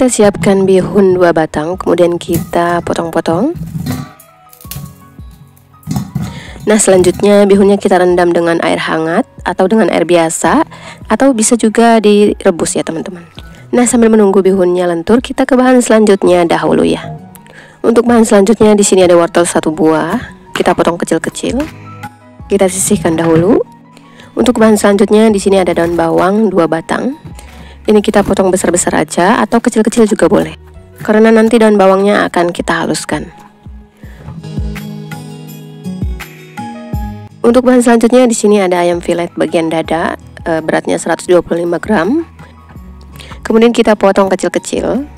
kita siapkan bihun 2 batang, kemudian kita potong-potong. Nah, selanjutnya bihunnya kita rendam dengan air hangat atau dengan air biasa, atau bisa juga direbus ya teman-teman. Nah, sambil menunggu bihunnya lentur, kita ke bahan selanjutnya dahulu ya. Untuk bahan selanjutnya di sini ada wortel 1 buah, kita potong kecil-kecil. Kita sisihkan dahulu. Untuk bahan selanjutnya di sini ada daun bawang 2 batang. Ini kita potong besar-besar aja atau kecil-kecil juga boleh, karena nanti daun bawangnya akan kita haluskan. Untuk bahan selanjutnya di sini ada ayam filet bagian dada, beratnya 125 gram. Kemudian kita potong kecil-kecil.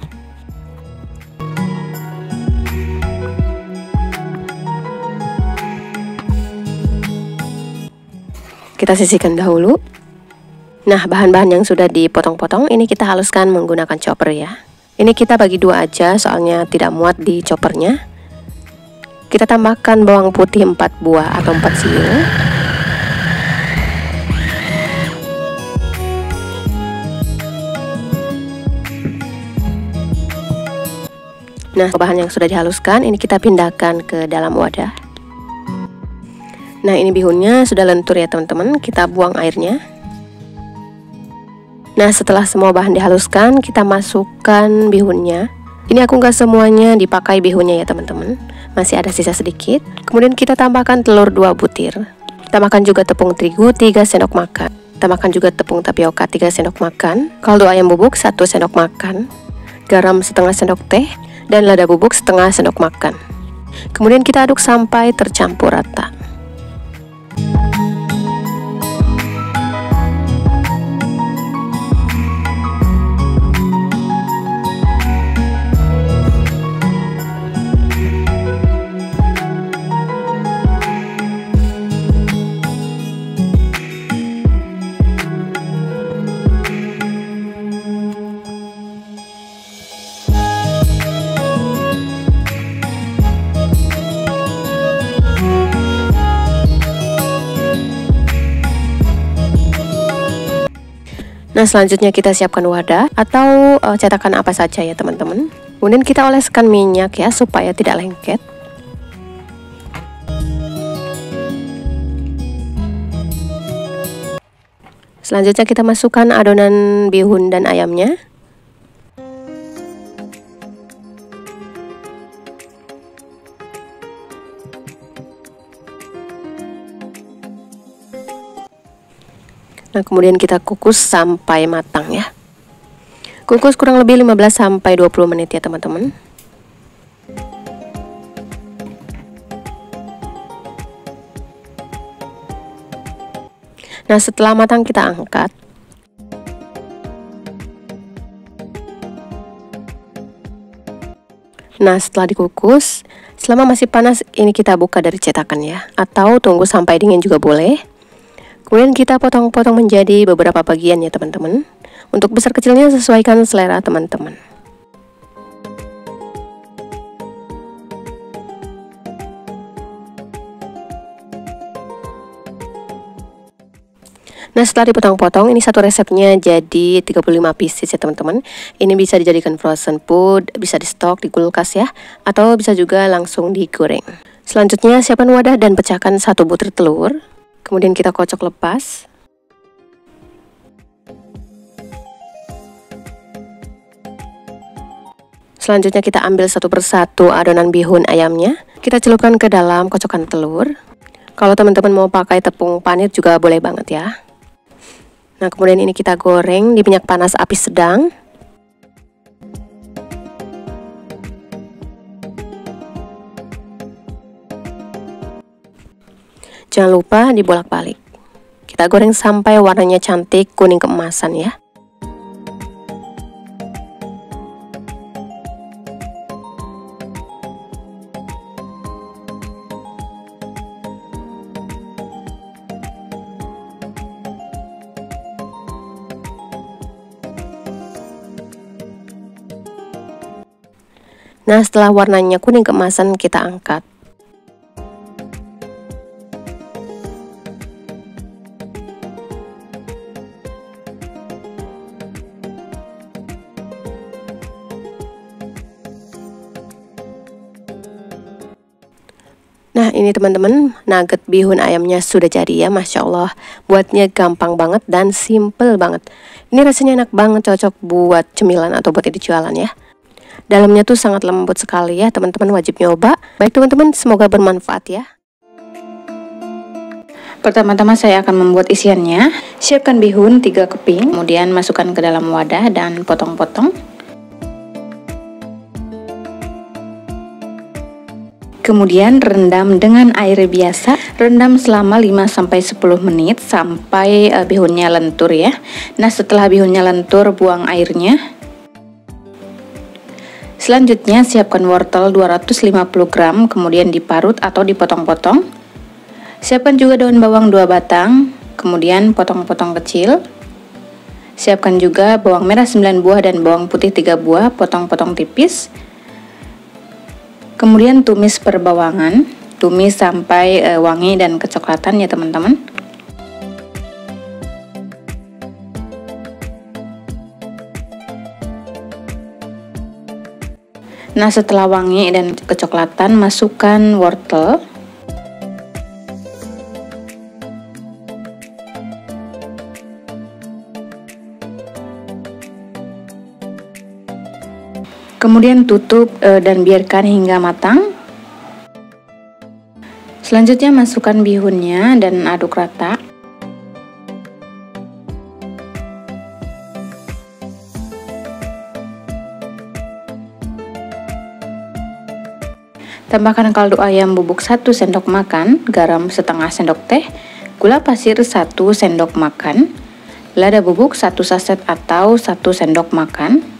Kita sisihkan dahulu. Nah, bahan-bahan yang sudah dipotong-potong ini kita haluskan menggunakan chopper ya. Ini kita bagi 2 aja soalnya tidak muat di choppernya. Kita tambahkan bawang putih 4 buah atau 4 siung. Nah, bahan yang sudah dihaluskan ini kita pindahkan ke dalam wadah. Nah, ini bihunnya sudah lentur ya teman-teman, kita buang airnya. Nah, setelah semua bahan dihaluskan, kita masukkan bihunnya. Ini aku nggak semuanya dipakai bihunnya ya teman-teman, masih ada sisa sedikit. Kemudian kita tambahkan telur 2 butir. Tambahkan juga tepung terigu 3 sendok makan. Tambahkan juga tepung tapioka 3 sendok makan. Kaldu ayam bubuk 1 sendok makan. Garam setengah sendok teh. Dan lada bubuk setengah sendok makan. Kemudian kita aduk sampai tercampur rata. Nah, selanjutnya kita siapkan wadah atau cetakan apa saja ya teman-teman. Kemudian kita oleskan minyak ya supaya tidak lengket. Selanjutnya kita masukkan adonan bihun dan ayamnya. Nah, kemudian kita kukus sampai matang ya. Kukus kurang lebih 15-20 menit ya teman-teman. Nah, setelah matang kita angkat. Nah, setelah dikukus, selama masih panas ini kita buka dari cetakan ya, atau tunggu sampai dingin juga boleh. Kemudian kita potong-potong menjadi beberapa bagian ya teman-teman. Untuk besar kecilnya sesuaikan selera teman-teman. Nah, setelah dipotong-potong, ini satu resepnya jadi 35 pieces ya teman-teman. Ini bisa dijadikan frozen food, bisa di stok di kulkas ya, atau bisa juga langsung digoreng. Selanjutnya siapkan wadah dan pecahkan 1 butir telur. Kemudian kita kocok lepas. Selanjutnya kita ambil satu persatu adonan bihun ayamnya. Kita celupkan ke dalam kocokan telur. Kalau teman-teman mau pakai tepung panir juga boleh banget ya. Nah, kemudian ini kita goreng di minyak panas api sedang. Jangan lupa dibolak-balik. Kita goreng sampai warnanya cantik kuning keemasan ya. Nah, setelah warnanya kuning keemasan kita angkat. Nah ini teman-teman, nugget bihun ayamnya sudah jadi ya, Masya Allah. Buatnya gampang banget dan simple banget. Ini rasanya enak banget, cocok buat cemilan atau buat dijualan ya. Dalamnya tuh sangat lembut sekali ya, teman-teman wajib nyoba. Baik teman-teman, semoga bermanfaat ya. Pertama-tama saya akan membuat isiannya. Siapkan bihun 3 keping, kemudian masukkan ke dalam wadah dan potong-potong. Kemudian rendam dengan air biasa, rendam selama 5-10 menit sampai bihunnya lentur ya. Nah setelah bihunnya lentur, buang airnya. Selanjutnya siapkan wortel 250 gram, kemudian diparut atau dipotong-potong. Siapkan juga daun bawang 2 batang, kemudian potong-potong kecil. Siapkan juga bawang merah 9 buah dan bawang putih 3 buah, potong-potong tipis. Kemudian tumis per bawangan, tumis sampai wangi dan kecoklatan ya teman-teman. Nah setelah wangi dan kecoklatan, masukkan wortel. Kemudian tutup dan biarkan hingga matang. Selanjutnya masukkan bihunnya dan aduk rata. Tambahkan kaldu ayam bubuk 1 sendok makan, garam setengah sendok teh, gula pasir 1 sendok makan, lada bubuk 1 saset atau 1 sendok makan.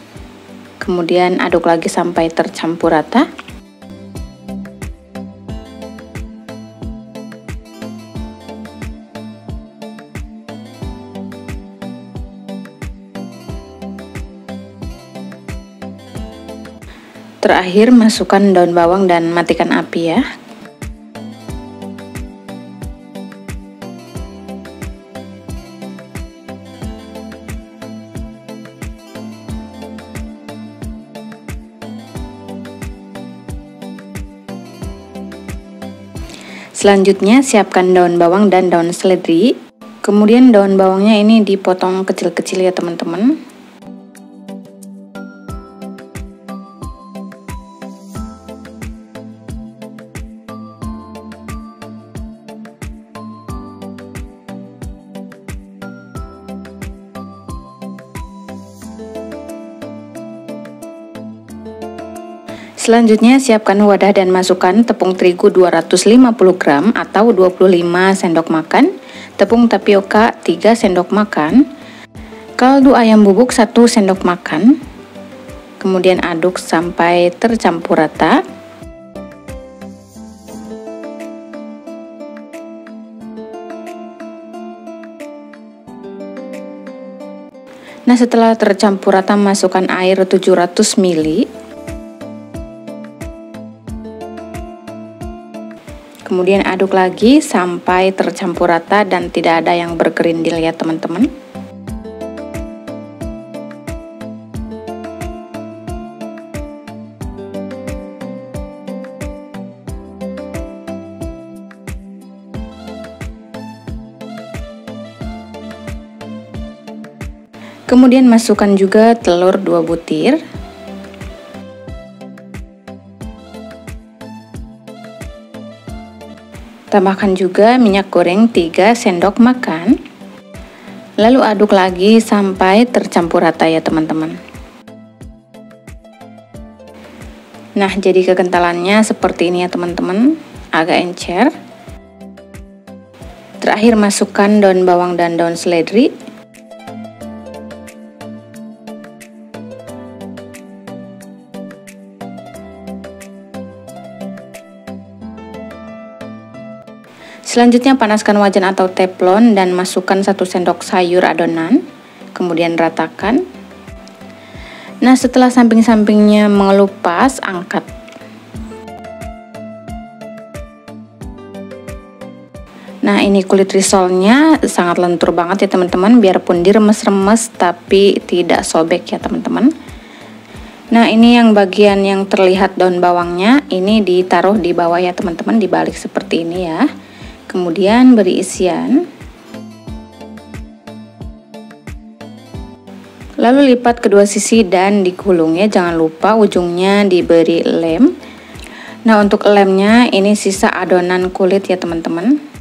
Kemudian aduk lagi sampai tercampur rata. Terakhir masukkan daun bawang dan matikan api ya. Selanjutnya siapkan daun bawang dan daun seledri. Kemudian daun bawangnya ini dipotong kecil-kecil ya teman-teman. Selanjutnya siapkan wadah dan masukkan tepung terigu 250 gram atau 25 sendok makan, tepung tapioka 3 sendok makan, kaldu ayam bubuk 1 sendok makan. Kemudian aduk sampai tercampur rata. Nah, setelah tercampur rata, masukkan air 700 ml. Kemudian aduk lagi sampai tercampur rata dan tidak ada yang berkerindil ya teman-teman. Kemudian masukkan juga telur 2 butir. Tambahkan juga minyak goreng 3 sendok makan. Lalu aduk lagi sampai tercampur rata ya teman-teman. Nah, jadi kekentalannya seperti ini ya teman-teman, agak encer. Terakhir masukkan daun bawang dan daun seledri. Selanjutnya panaskan wajan atau teflon dan masukkan 1 sendok sayur adonan, kemudian ratakan. Nah, setelah samping-sampingnya mengelupas, angkat. Nah, ini kulit risolnya sangat lentur banget ya teman-teman, biarpun diremes-remes tapi tidak sobek ya teman-teman. Nah, ini yang bagian yang terlihat daun bawangnya, ini ditaruh di bawah ya teman-teman, dibalik seperti ini ya. Kemudian beri isian. Lalu lipat kedua sisi dan digulung ya, jangan lupa ujungnya diberi lem. Nah, untuk lemnya ini sisa adonan kulit ya teman-teman.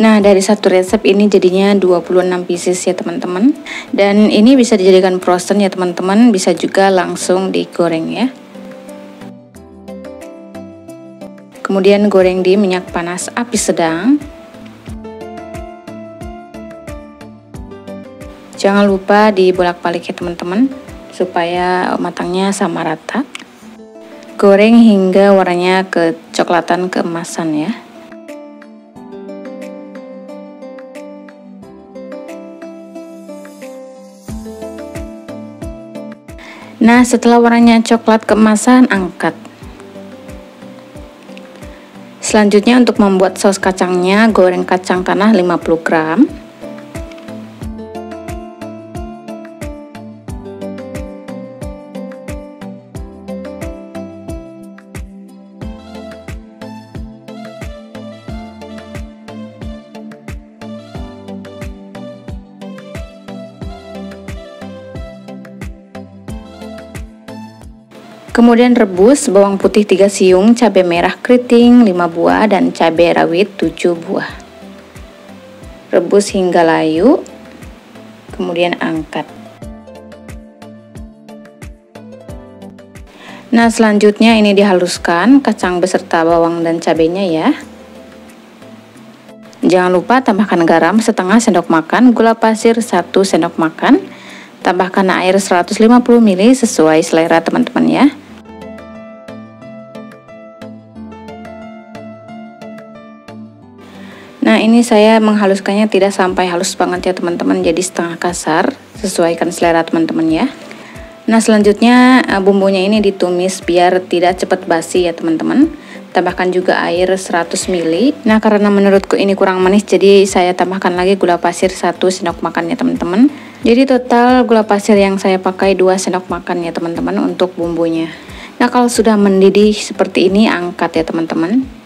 Nah, dari satu resep ini jadinya 26 pieces ya teman-teman. Dan ini bisa dijadikan frozen ya teman-teman, bisa juga langsung digoreng ya. Kemudian goreng di minyak panas api sedang. Jangan lupa dibolak-balik ya teman-teman, supaya matangnya sama rata. Goreng hingga warnanya kecoklatan keemasan ya. Nah, setelah warnanya coklat keemasan, angkat. Selanjutnya untuk membuat saus kacangnya, goreng kacang tanah 50 gram. Kemudian rebus bawang putih 3 siung, cabai merah keriting 5 buah, dan cabai rawit 7 buah. Rebus hingga layu, kemudian angkat. Nah, selanjutnya ini dihaluskan kacang beserta bawang dan cabainya ya. Jangan lupa tambahkan garam setengah sendok makan, gula pasir 1 sendok makan, tambahkan air 150 ml sesuai selera teman-teman ya. Nah, ini saya menghaluskannya tidak sampai halus banget ya teman-teman, jadi setengah kasar, sesuaikan selera teman-teman ya. Nah, selanjutnya bumbunya ini ditumis biar tidak cepat basi ya teman-teman. Tambahkan juga air 100 ml. Nah, karena menurutku ini kurang manis, jadi saya tambahkan lagi gula pasir 1 sendok makan ya teman-teman. Jadi total gula pasir yang saya pakai 2 sendok makan ya teman-teman untuk bumbunya. Nah, kalau sudah mendidih seperti ini, angkat ya teman-teman.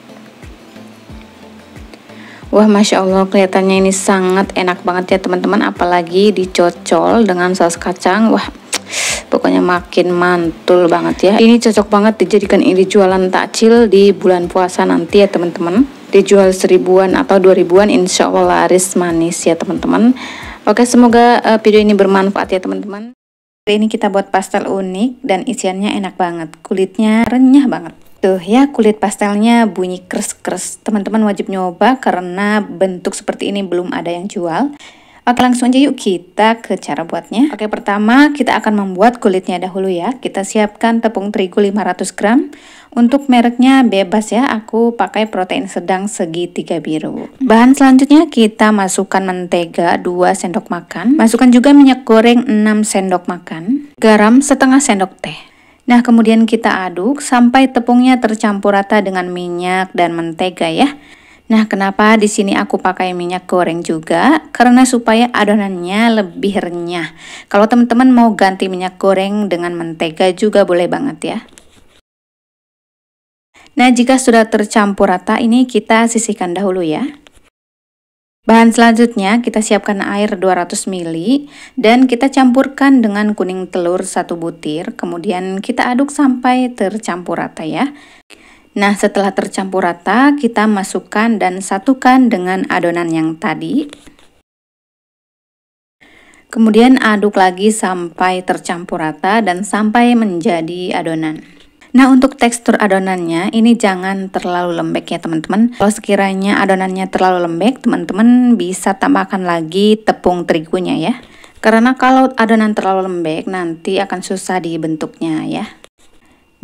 Wah, Masya Allah, kelihatannya ini sangat enak banget ya teman-teman, apalagi dicocol dengan saus kacang. Wah, pokoknya makin mantul banget ya. Ini cocok banget dijadikan ini jualan takjil di bulan puasa nanti ya teman-teman. Dijual 1000-an atau 2000-an, insya Allah laris manis ya teman-teman. Oke, semoga video ini bermanfaat ya teman-teman. Hari ini kita buat pastel unik dan isiannya enak banget. Kulitnya renyah banget. Tuh ya, kulit pastelnya bunyi kres-kres. Teman-teman wajib nyoba karena bentuk seperti ini belum ada yang jual. Oke, langsung aja yuk kita ke cara buatnya. Oke, pertama kita akan membuat kulitnya dahulu ya. Kita siapkan tepung terigu 500 gram. Untuk mereknya bebas ya, aku pakai protein sedang segitiga biru. Bahan selanjutnya kita masukkan mentega 2 sendok makan. Masukkan juga minyak goreng 6 sendok makan. Garam setengah sendok teh. Nah, kemudian kita aduk sampai tepungnya tercampur rata dengan minyak dan mentega ya. Nah, kenapa di sini aku pakai minyak goreng juga? Karena supaya adonannya lebih renyah. Kalau teman-teman mau ganti minyak goreng dengan mentega juga boleh banget ya. Nah, jika sudah tercampur rata, ini kita sisihkan dahulu ya. Bahan selanjutnya kita siapkan air 200 ml dan kita campurkan dengan kuning telur 1 butir. Kemudian kita aduk sampai tercampur rata ya. Nah, setelah tercampur rata, kita masukkan dan satukan dengan adonan yang tadi. Kemudian aduk lagi sampai tercampur rata dan sampai menjadi adonan. Nah, untuk tekstur adonannya ini jangan terlalu lembek ya teman-teman. Kalau sekiranya adonannya terlalu lembek, teman-teman bisa tambahkan lagi tepung terigunya ya. Karena kalau adonan terlalu lembek nanti akan susah dibentuknya ya.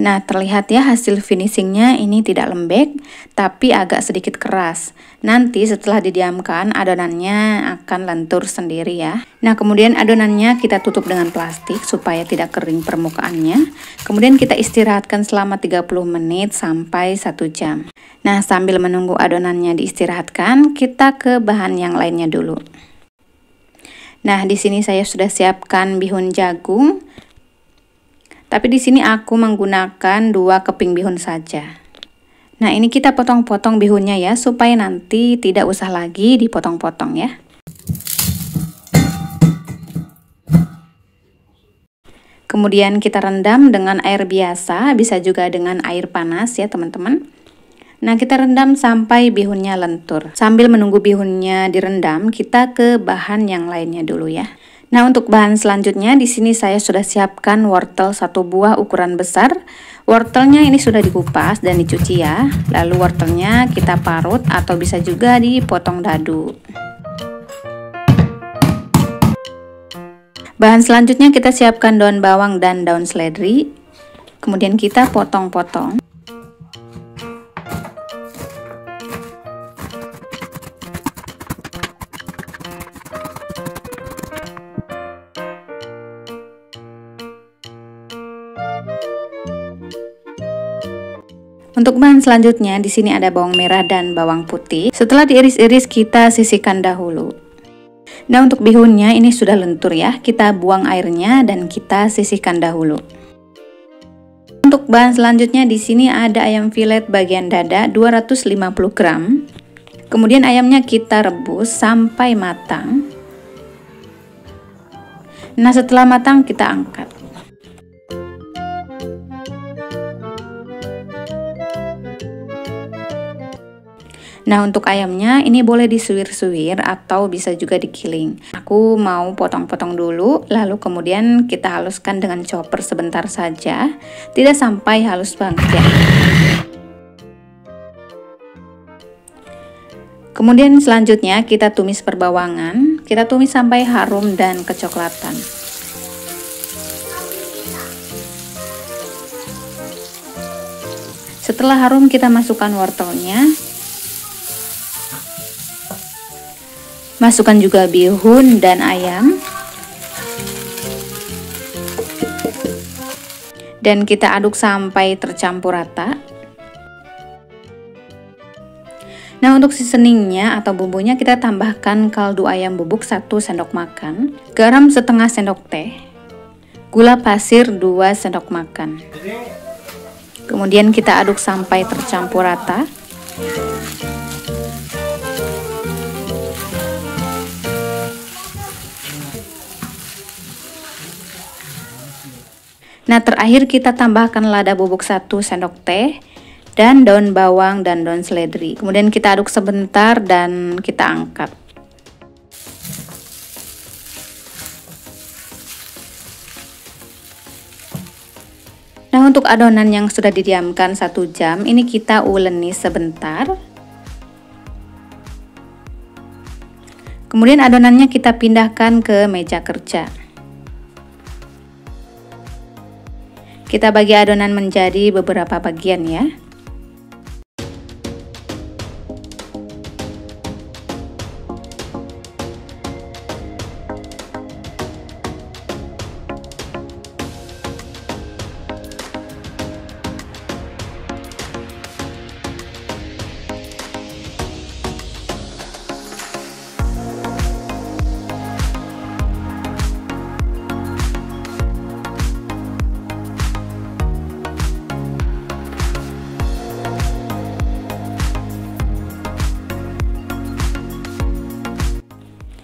Nah, terlihat ya hasil finishingnya ini tidak lembek, tapi agak sedikit keras. Nanti setelah didiamkan, adonannya akan lentur sendiri ya. Nah, kemudian adonannya kita tutup dengan plastik supaya tidak kering permukaannya. Kemudian kita istirahatkan selama 30 menit sampai 1 jam. Nah, sambil menunggu adonannya diistirahatkan, kita ke bahan yang lainnya dulu. Nah, di sini saya sudah siapkan bihun jagung. Tapi di sini aku menggunakan 2 keping bihun saja. Nah, ini kita potong-potong bihunnya ya, supaya nanti tidak usah lagi dipotong-potong ya. Kemudian kita rendam dengan air biasa, bisa juga dengan air panas ya teman-teman. Nah, kita rendam sampai bihunnya lentur. Sambil menunggu bihunnya direndam, kita ke bahan yang lainnya dulu ya. Nah, untuk bahan selanjutnya di sini saya sudah siapkan wortel 1 buah ukuran besar. Wortelnya ini sudah dikupas dan dicuci ya. Lalu wortelnya kita parut atau bisa juga dipotong dadu. Bahan selanjutnya kita siapkan daun bawang dan daun seledri. Kemudian kita potong-potong. Untuk bahan selanjutnya di sini ada bawang merah dan bawang putih. Setelah diiris-iris kita sisihkan dahulu. Nah, untuk bihunnya ini sudah lentur ya. Kita buang airnya dan kita sisihkan dahulu. Untuk bahan selanjutnya di sini ada ayam filet bagian dada 250 gram. Kemudian ayamnya kita rebus sampai matang. Nah, setelah matang kita angkat. Nah, untuk ayamnya ini boleh disuir-suir atau bisa juga digiling. Aku mau potong-potong dulu, lalu kemudian kita haluskan dengan chopper sebentar saja, tidak sampai halus banget ya. Kemudian selanjutnya kita tumis perbawangan, kita tumis sampai harum dan kecoklatan. Setelah harum kita masukkan wortelnya. Masukkan juga bihun dan ayam. Dan kita aduk sampai tercampur rata. Nah, untuk seasoningnya atau bumbunya kita tambahkan kaldu ayam bubuk 1 sendok makan, garam setengah sendok teh, gula pasir 2 sendok makan. Kemudian kita aduk sampai tercampur rata. Nah, terakhir kita tambahkan lada bubuk 1 sendok teh dan daun bawang dan daun seledri. Kemudian kita aduk sebentar dan kita angkat. Nah, untuk adonan yang sudah didiamkan 1 jam, ini kita uleni sebentar. Kemudian adonannya kita pindahkan ke meja kerja. Kita bagi adonan menjadi beberapa bagian ya.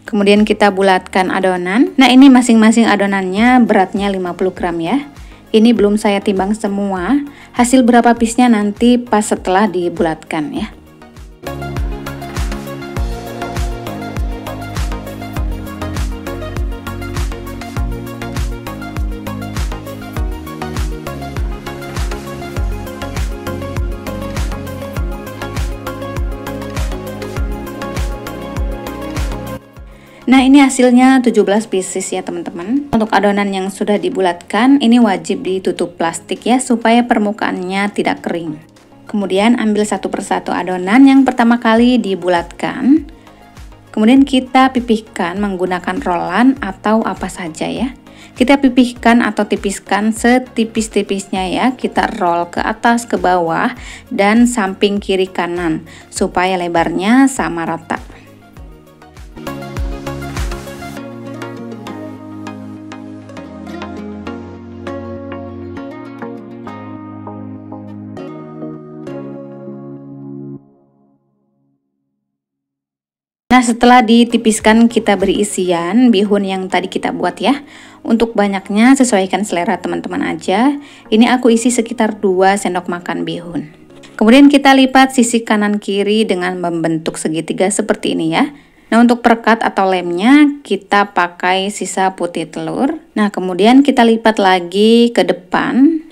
Kemudian kita bulatkan adonan. Nah, ini masing-masing adonannya beratnya 50 gram ya. Ini belum saya timbang semua. Hasil berapa piece-nya nanti pas setelah dibulatkan ya. Nah, ini hasilnya 17 pieces ya teman-teman. Untuk adonan yang sudah dibulatkan, ini wajib ditutup plastik ya, supaya permukaannya tidak kering. Kemudian ambil satu persatu adonan yang pertama kali dibulatkan. Kemudian kita pipihkan menggunakan rolan atau apa saja ya. Kita pipihkan atau tipiskan setipis-tipisnya ya. Kita roll ke atas, ke bawah, dan samping kiri kanan, supaya lebarnya sama rata. Nah, setelah ditipiskan, kita beri isian bihun yang tadi kita buat ya. Untuk banyaknya sesuaikan selera teman-teman aja. Ini aku isi sekitar 2 sendok makan bihun. Kemudian kita lipat sisi kanan kiri dengan membentuk segitiga seperti ini ya. Nah, untuk perekat atau lemnya kita pakai sisa putih telur. Nah, kemudian kita lipat lagi ke depan.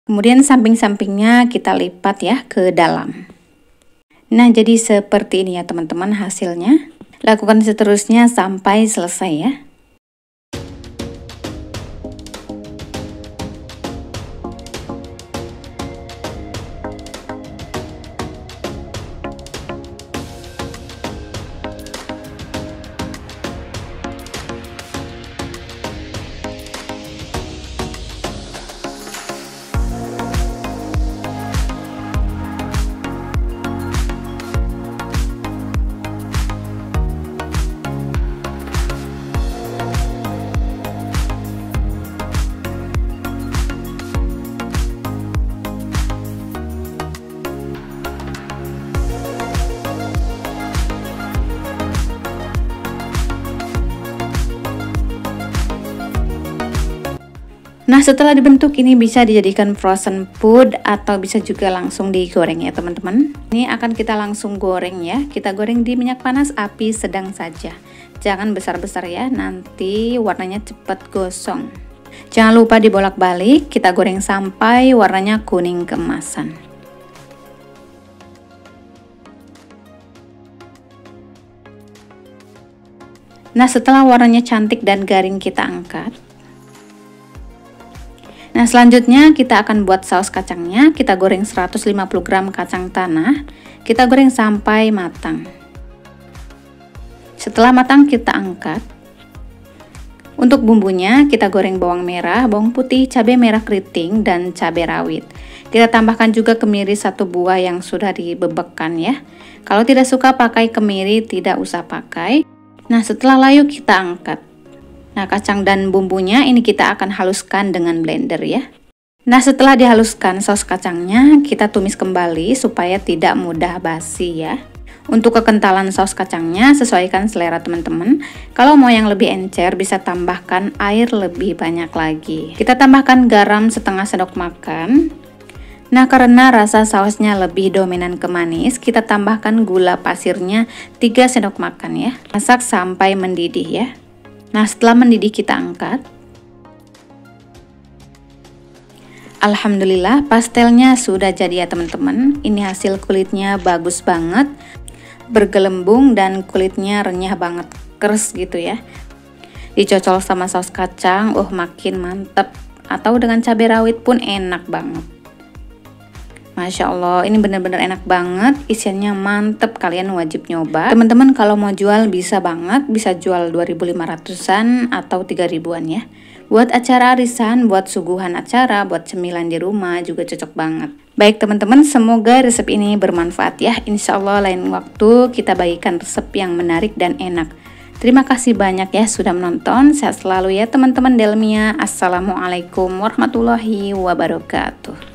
Kemudian samping-sampingnya kita lipat ya ke dalam. Nah, jadi seperti ini ya teman-teman hasilnya. Lakukan seterusnya sampai selesai ya. Nah, setelah dibentuk ini bisa dijadikan frozen food atau bisa juga langsung digoreng ya teman-teman. Ini akan kita langsung goreng ya. Kita goreng di minyak panas api sedang saja. Jangan besar-besar ya, nanti warnanya cepat gosong. Jangan lupa dibolak-balik, kita goreng sampai warnanya kuning keemasan. Nah, setelah warnanya cantik dan garing kita angkat. Nah, selanjutnya kita akan buat saus kacangnya. Kita goreng 150 gram kacang tanah. Kita goreng sampai matang. Setelah matang kita angkat. Untuk bumbunya kita goreng bawang merah, bawang putih, cabai merah keriting, dan cabai rawit. Kita tambahkan juga kemiri 1 buah yang sudah dibebekkan ya. Kalau tidak suka pakai kemiri tidak usah pakai. Nah, setelah layu kita angkat. Nah, kacang dan bumbunya ini kita akan haluskan dengan blender ya. Nah, setelah dihaluskan saus kacangnya, kita tumis kembali supaya tidak mudah basi ya. Untuk kekentalan saus kacangnya sesuaikan selera teman-teman. Kalau mau yang lebih encer bisa tambahkan air lebih banyak lagi. Kita tambahkan garam setengah sendok makan. Nah, karena rasa sausnya lebih dominan ke manis, kita tambahkan gula pasirnya 3 sendok makan ya. Masak sampai mendidih ya. Nah, setelah mendidih kita angkat. Alhamdulillah pastelnya sudah jadi ya teman-teman. Ini hasil kulitnya bagus banget, bergelembung dan kulitnya renyah banget, keras gitu ya. Dicocol sama saus kacang, makin mantep. Atau dengan cabai rawit pun enak banget. Masya Allah, ini bener-bener enak banget, isiannya mantep, kalian wajib nyoba. Teman-teman kalau mau jual bisa banget, bisa jual 2.500-an atau 3.000-an ya. Buat acara arisan, buat suguhan acara, buat cemilan di rumah juga cocok banget. Baik teman-teman, semoga resep ini bermanfaat ya. Insya Allah lain waktu kita bagikan resep yang menarik dan enak. Terima kasih banyak ya sudah menonton, sehat selalu ya teman-teman Delmia. Assalamualaikum warahmatullahi wabarakatuh.